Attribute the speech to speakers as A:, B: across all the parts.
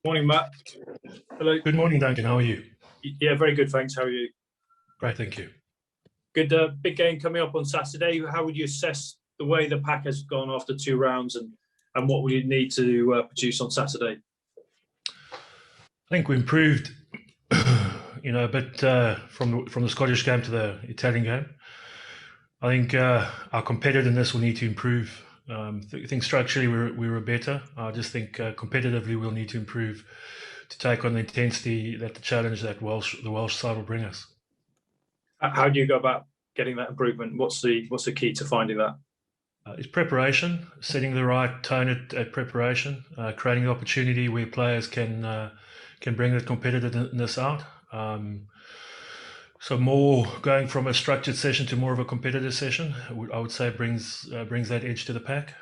A: Morning, Matt. Hello.
B: Good morning, Duncan. How are you?
A: Yeah, very good, thanks. How are you?
B: Great, thank you.
A: Good. Big game coming up on Saturday. How would you assess the way the pack has gone after 2 rounds, and what will you need to produce on Saturday?
B: I think we improved, a bit from the Scottish game to the Italian game. I think our competitiveness will need to improve. I think structurally we were better. I just think competitively we'll need to improve to take on the intensity that the challenge that the Welsh side will bring us.
A: How do you go about getting that improvement? What's the key to finding that?
B: It's preparation, setting the right tone at preparation, creating the opportunity where players can bring that competitiveness out. So more going from a structured session to more of a competitive session, I would say brings that edge to the pack.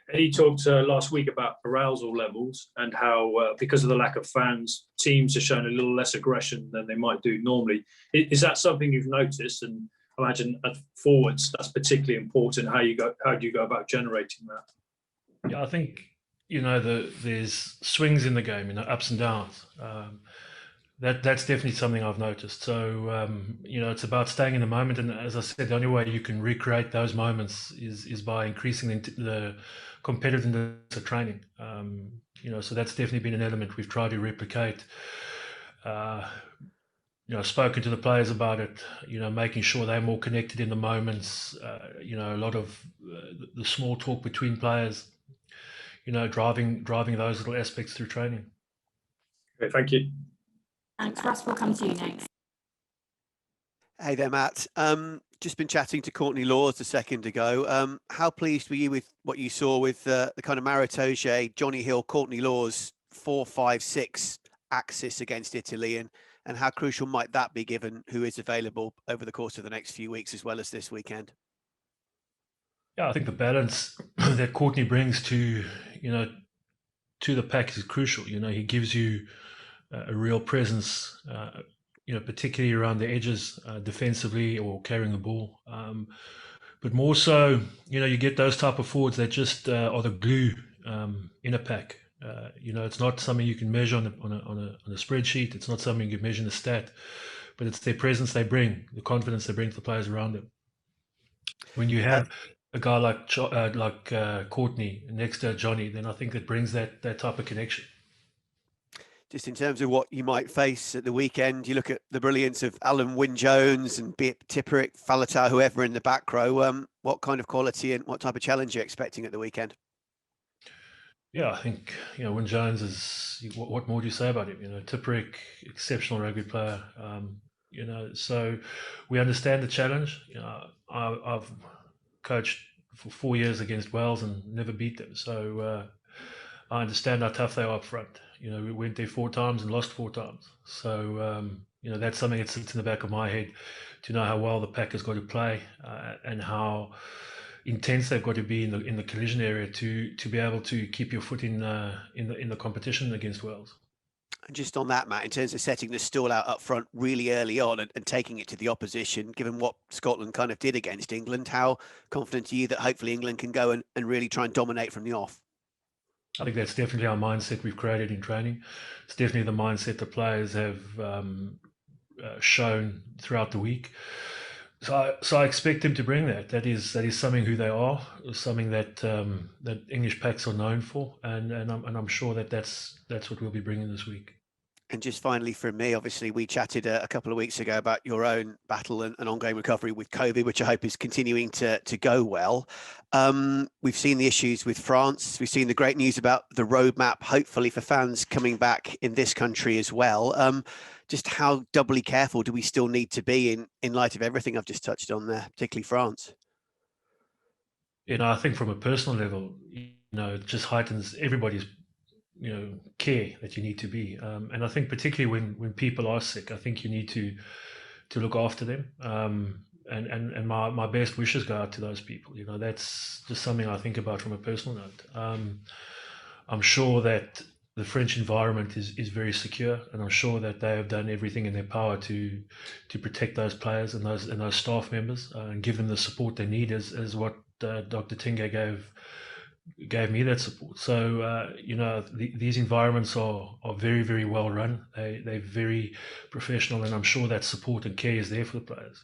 A: And he talked last week about arousal levels and how, because of the lack of fans, teams are showing a little less aggression than they might do normally. Is that something you've noticed? And I imagine at forwards, that's particularly important. How do you go about generating that?
B: Yeah, I think there's swings in the game, ups and downs. That's definitely something I've noticed. So it's about staying in the moment, and as I said, the only way you can recreate those moments is by increasing the competitiveness of training. So that's definitely been an element we've tried to replicate. Spoken to the players about it. Making sure they're more connected in the moments. A lot of the small talk between players. Driving those little aspects through training.
A: Okay, thank you.
C: Thanks. Russ, we'll come to you next.
D: Hey there, Matt. Just been chatting to Courtney Laws a second ago. How pleased were you with what you saw with the kind of Maritoje, Johnny Hill, Courtney Laws 4-5-6 axis against Italy, and how crucial might that be given who is available over the course of the next few weeks as well as this weekend?
B: Yeah, I think the balance that Courtney brings to the pack is crucial. He gives you a real presence, particularly around the edges, defensively or carrying the ball. But more so, you get those type of forwards that just are the glue in a pack. It's not something you can measure on a spreadsheet. It's not something you can measure in a stat, but it's their presence they bring, the confidence they bring to the players around them. When you have a guy like Courtney next to Johnny, then I think it brings that type of connection.
D: Just in terms of what you might face at the weekend, you look at the brilliance of Alan Wynne-Jones and be it Tipperick, Faletau, whoever in the back row. What kind of quality and what type of challenge are you expecting at the weekend?
B: Yeah, I think Wynne-Jones is. What more do you say about him? Tipperick, exceptional rugby player. So we understand the challenge. I've coached for 4 years against Wales and never beat them. So I understand how tough they are up front. We went there 4 times and lost 4 times. So, that's something that sits in the back of my head to know how well the pack has got to play and how intense they've got to be in the collision area to be able to keep your foot in the competition against Wales.
D: And just on that, Matt, in terms of setting the stall out up front really early on and taking it to the opposition, given what Scotland kind of did against England, how confident are you that hopefully England can go and really try and dominate from the off?
B: I think that's definitely our mindset we've created in training. It's definitely the mindset the players have shown throughout the week. So I expect them to bring that. That is something who they are, something that that English packs are known for, and I'm sure that's what we'll be bringing this week.
D: And just finally from me, obviously we chatted a couple of weeks ago about your own battle and ongoing recovery with COVID, which I hope is continuing to go well. We've seen the issues with France. We've seen the great news about the roadmap, hopefully for fans coming back in this country as well. Just how doubly careful do we still need to be in light of everything I've just touched on there, particularly France?
B: I think from a personal level, it just heightens everybody's care that you need to be, and I think particularly when people are sick, I think you need to look after them, and my best wishes go out to those people. That's just something I think about from a personal note. I'm sure that the French environment is very secure, and I'm sure that they have done everything in their power to protect those players and those staff members and give them the support they need, as what Dr. Tinga gave gave me that support. So these environments are very, very well run. They're very professional, and I'm sure that support and care is there for the players.